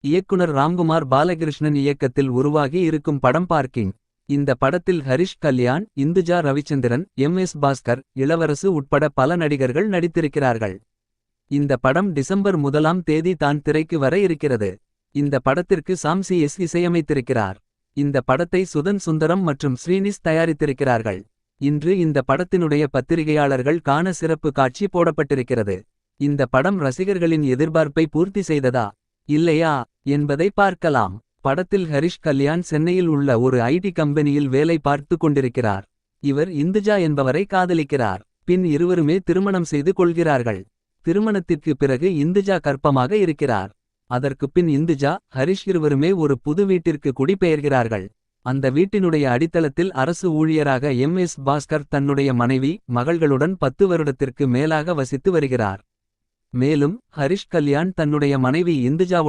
இயக்குனர் ராம்குமார் பாலகிருஷ்ணன் இயக்கத்தில் உருவாகி இருக்கும் படம் பார்க்கிங். இந்த படத்தில் ஹரிஷ் கல்யாண், இந்துஜா ரவிச்சந்திரன், எஸ். பாஸ்கர், இளவரசு உட்பட பல நடிகர்கள் நடித்திருக்கிறார்கள். இந்த படம் டிசம்பர் 1ஆம் தேதி தான் திரைக்கு வர இருக்கிறது. இந்த படத்திற்கு சாம்சி எஸ் இசையமைத்திருக்கிறார். இந்த படத்தை சுதன் சுந்தரம் மற்றும் ஸ்ரீனிஸ் தயாரித்திருக்கிறார்கள். இன்று இந்த படத்தினுடைய பத்திரிகையாளர்கள் காண சிறப்பு காட்சி போடப்பட்டிருக்கிறது. இந்த படம் ரசிகர்களின் எதிர்பார்ப்பை பூர்த்தி செய்ததா இல்லையா என்பதை பார்க்கலாம். படத்தில் ஹரிஷ் கல்யாண் சென்னையில் உள்ள ஒரு ஐடி கம்பெனியில் வேலை பார்த்து கொண்டிருக்கிறார். இவர் இந்துஜா என்பவரை காதலிக்கிறார். பின் இருவருமே திருமணம் செய்து கொள்கிறார்கள். திருமணத்திற்கு பிறகு இந்துஜா கர்ப்பமாக இருக்கிறார். அதற்கு பின் இந்துஜா, ஹரிஷ் இருவருமே ஒரு புது வீட்டிற்கு குடிபெயர்கிறார்கள். அந்த வீட்டினுடைய அடித்தளத்தில் அரசு ஊழியராக எஸ். பாஸ்கர் தன்னுடைய மனைவி, மகள்களுடன் 10 வருடத்திற்கு மேலாக வசித்து வருகிறார். மேலும் ஹரிஷ் கல்யாண் தன்னுடைய மனைவி இந்துஜாவுடன்